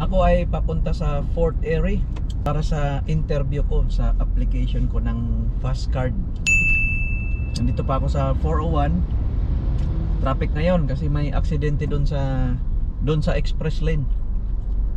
Ako ay papunta sa Fort Erie para sa interview ko sa application ko ng Fast Card. Nandito pa ako sa 401. Traffic ngayon kasi may aksidente doon sa express lane.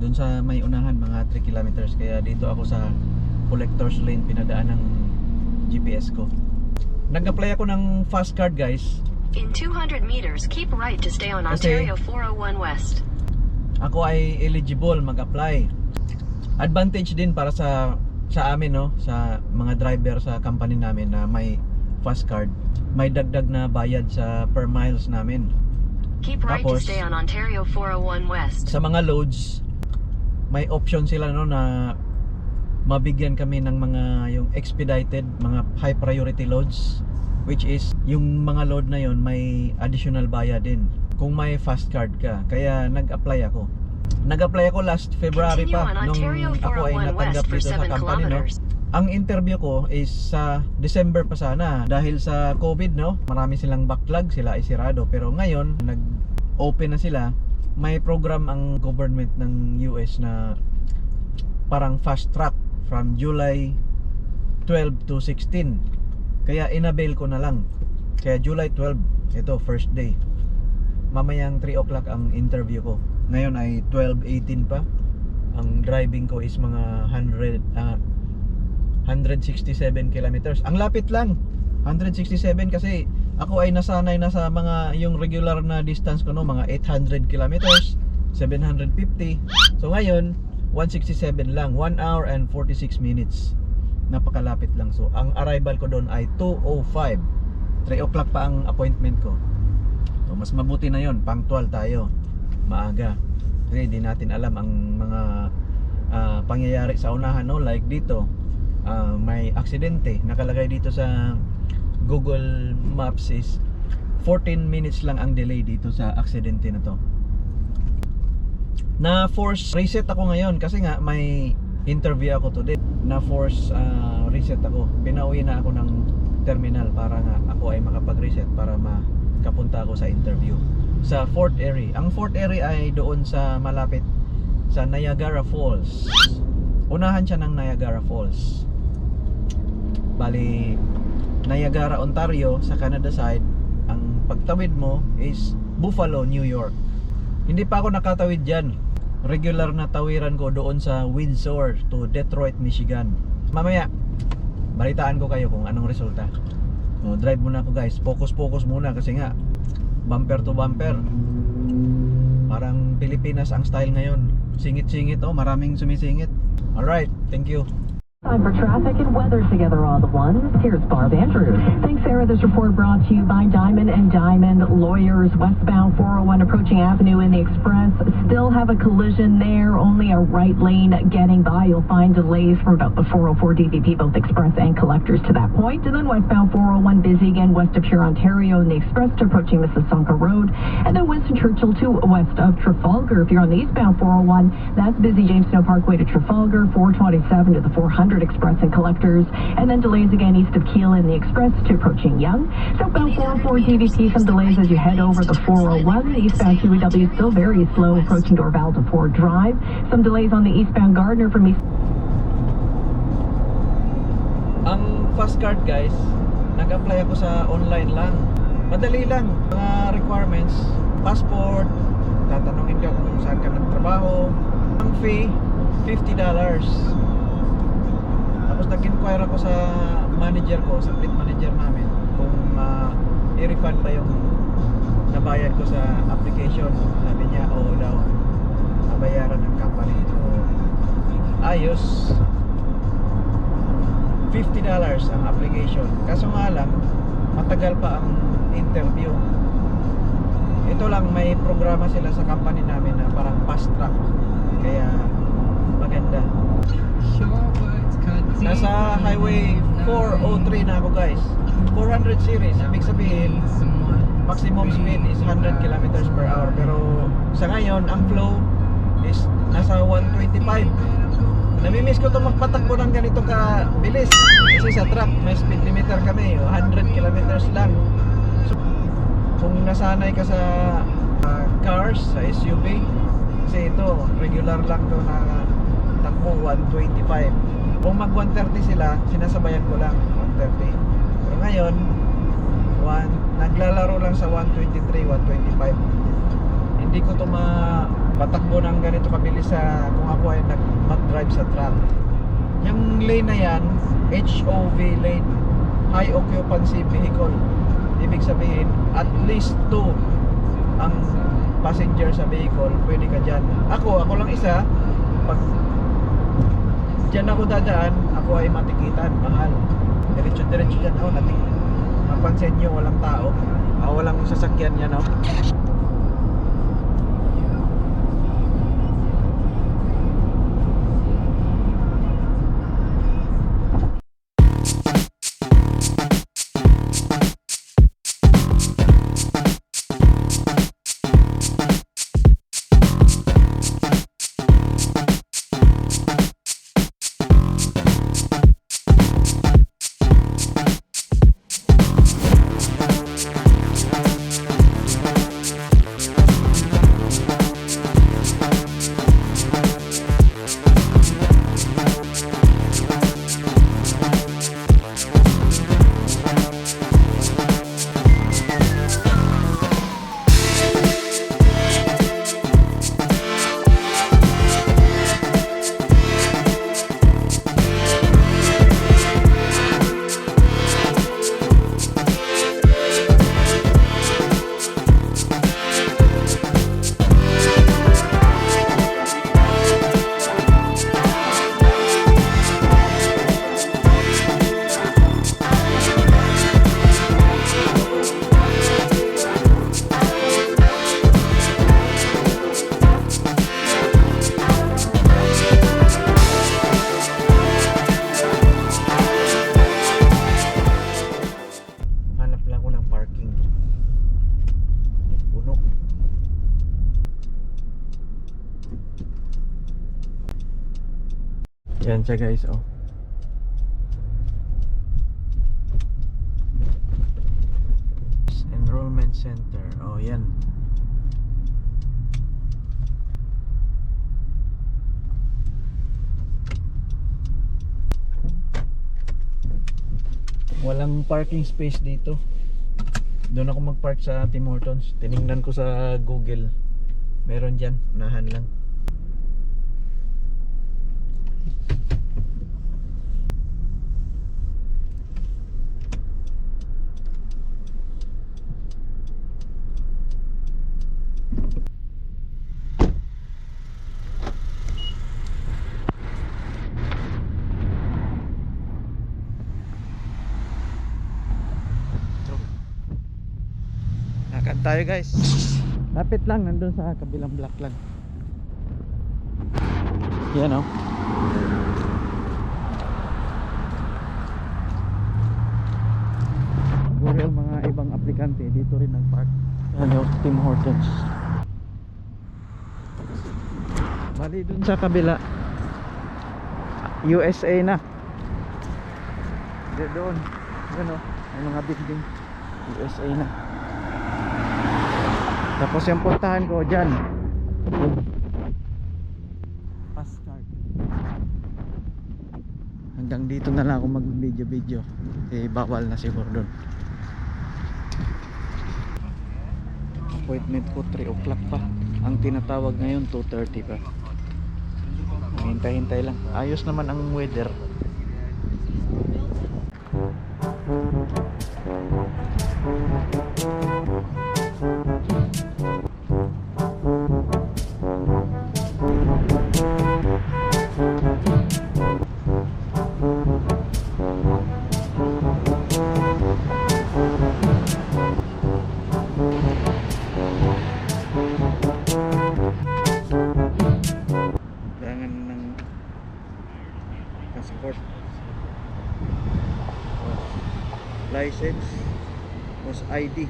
Doon sa may unahan mga 3 kilometers. Kaya dito ako sa collector's lane pinadaan ng GPS ko. Nag-apply ako ng Fast Card, guys. In 200 meters, keep right to stay on Kasi Ontario 401 West. ako ay eligible mag-apply. Advantage din para sa amin, no, sa mga driver sa company namin na may Fast Card. May dagdag na bayad sa per miles namin. Keep right to Tapos, stay on Ontario 401 West. sa mga loads, may option sila, no, na mabigyan kami ng mga yung expedited, mga high priority loads, which is yung mga load na yon may additional bayad din kung may Fast Card ka. Kaya nag-apply ako. Nag-apply ako last February Continue pa on nung Ontario ako ay 401 natanggap West for dito sa 7 company, no. kilometers. Ang interview ko is sa December pa sana dahil sa COVID, no. Marami silang backlog, sila ay sirado. Pero ngayon, nag-open na sila. May program ang government ng US na parang fast track from July 12 to 16. Kaya inabail ko na lang. Kaya July 12, ito first day. Mamayang 3 o'clock ang interview ko. Ngayon ay 12:18 pa. Ang driving ko is mga 167 kilometers. Ang lapit lang, 167, kasi ako ay nasanay na sa mga yung regular na distance ko, no, mga 800 kilometers, 750. So ngayon 167 lang, 1 hour and 46 minutes. Napakalapit lang. So ang arrival ko doon ay 2:05. 3 o'clock pa ang appointment ko. So mas mabuti na yon, punctual tayo, maaga. Kasi di natin alam ang mga pangyayari sa unahan, no? Like dito, may aksidente. Nakalagay dito sa Google Maps is 14 minutes lang ang delay dito sa aksidente na to. Na force reset ako ngayon kasi nga may interview ako today. Na force reset ako. Pinauwi na ako ng terminal para nga ako ay makapag-reset para makapunta ako sa interview sa Fort Erie. Ang Fort Erie ay doon sa malapit sa Niagara Falls. Unahan siya ng Niagara Falls. Bali, Niagara, Ontario sa Canada side. Ang pagtawid mo is Buffalo, New York. Hindi pa ako nakatawid dyan. Regular na tawiran ko doon sa Windsor to Detroit, Michigan. Mamaya balitaan ko kayo kung anong resulta. So, drive muna ako, guys. Focus muna kasi nga bumper to bumper. Parang Pilipinas ang style ngayon. Singit-singit, oh, maraming sumisingit. Alright, thank you. Time for traffic and weather together all the ones. Here's Barb Andrews. Thanks, Sarah. This report brought to you by Diamond and Diamond Lawyers. Westbound 401 approaching Avenue in the Express. Still have a collision there. Only a right lane getting by. You'll find delays from about the 404 DVP, both Express and Collectors to that point. And then westbound 401 busy again west of Pure Ontario in the Express to approaching Mississauga Road. And then Winston Churchill to west of Trafalgar. If you're on the eastbound 401, that's busy James Snow Parkway to Trafalgar, 427 to the 400 Express and Collectors, and then delays again east of Keele in the Express to approaching Yonge. Southbound 404 DVP, some delays as you head over the 401. Eastbound QEW still very slow approaching Dorval to Ford Drive. Some delays on the eastbound Gardner from east. Ang Fast Card, guys, nag-apply ako sa online lang. Madali lang. Mga requirements, passport, tatanungin ka kung saan ka nagtrabaho. Ang fee, $50. Tapos nag-inquire ako sa manager ko, sa fleet manager namin, kung i-refund ba yung nabayad ko sa application. Sabi niya, oo daw, nabayaran ng company. So, ayos. $50 ang application. Kaso nga lang, matagal pa ang interview. Ito lang, may programa sila sa company namin na parang fast track. Kaya maganda. Nasa highway 403 na ako, guys. 400 series, ibig sabihin maximum speed is 100 kilometers per hour. Pero sa ngayon, ang flow is nasa 125. Namimiss ko to magpatakbo ng ganito ka bilis. Kasi sa truck, may speed limiter kami, 100 kilometers lang. So, kung nasanay ka sa cars, sa SUV, Kasi ito, regular lang to na takbo 125. Kung mag 130 sila, sinasabayan ko lang 130. Pero ngayon, naglalaro lang sa 123, 125. Hindi ko to mapatakbo ng ganito kabilis sa kung ako ay mag-drive sa truck. Yung lane na yan, HOV lane, high occupancy vehicle. Ibig sabihin, at least 2 ang passenger sa vehicle, pwede ka dyan. Ako lang isa. Pag dyan ako dadaan, ako ay matikitan, mahal. Diretso dyan, napansin nyo, walang tao, walang sasakyan yan, oh. Yan siya guys, oh. Enrollment Center. Oh, yan. Walang parking space dito. Doon ako mag-park sa Tim Hortons. Tiningnan ko sa Google. Meron dyan, unahan lang. Lakad tayo guys. Lapit lang, nandun sa kabilang block lang. Yan, oh. Siguro yung mga ibang aplikante dito rin nag-park. Yan yung Tim Hortons. Bali dun sa kabila, USA na. Doon, yan, oh, may mga building, USA na. Tapos yung puntahan ko dyan, pass card. Hanggang dito na lang ako mag video kasi bawal na siguro doon. Appointment ko 3 o'clock pa. Ang tinatawag ngayon 2:30 pa. Hintay-hintay lang. Ayos naman ang weather. Passport, license, tapos ID.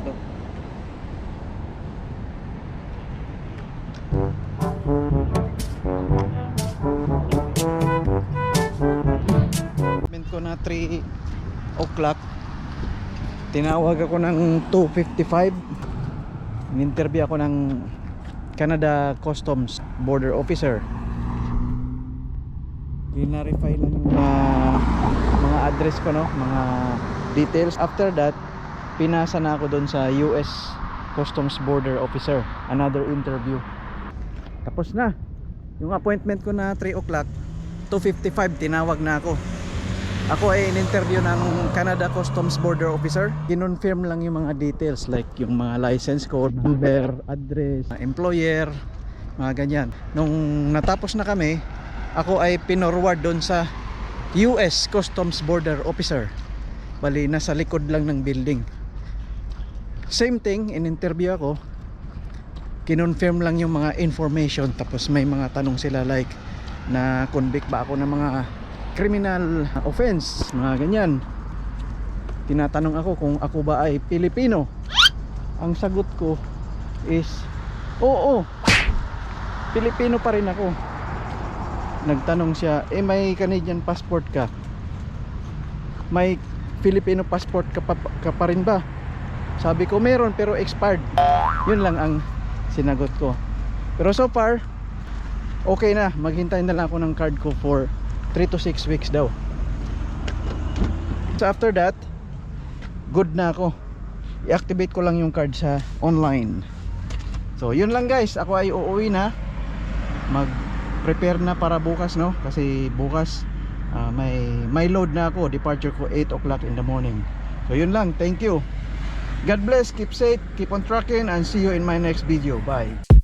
Ito. Appointment ko na 3 o'clock. Tinawag ako ng 2:55. In-interview ako ng Canada Customs Border Officer. Dinarify lang yung mga address ko, no, mga details. After that, pinasa na ako doon sa US Customs Border Officer, another interview. Tapos na yung appointment ko na 3 o'clock. 2:55 tinawag na ako. Ako ay in-interview na ng Canada Customs Border Officer. Kinonfirm lang yung mga details like yung mga license code, number, address, employer, mga ganyan. Nung natapos na kami, ako ay pinorward doon sa US Customs Border Officer. Bali, nasa likod lang ng building. Same thing, in-interview ako. Kinonfirm lang yung mga information. Tapos may mga tanong sila like na convict ba ako ng mga criminal offense, mga ganyan. Tinatanong ako kung ako ba ay Pilipino. Ang sagot ko is oo, Pilipino pa rin ako. Nagtanong siya, may Canadian passport ka? May Filipino passport ka pa rin ba? Sabi ko meron pero expired. Yun lang ang sinagot ko. Pero so far okay na, maghintay na lang ako ng card ko for 3 to 6 weeks daw. So after that, good na ako. I-activate ko lang yung card sa online. So yun lang guys, ako ay uuwi na. Mag-prepare na para bukas, no? Kasi bukas may load na ako. Departure ko 8 o'clock in the morning. So yun lang, thank you. God bless, keep safe, keep on trucking, and see you in my next video. Bye.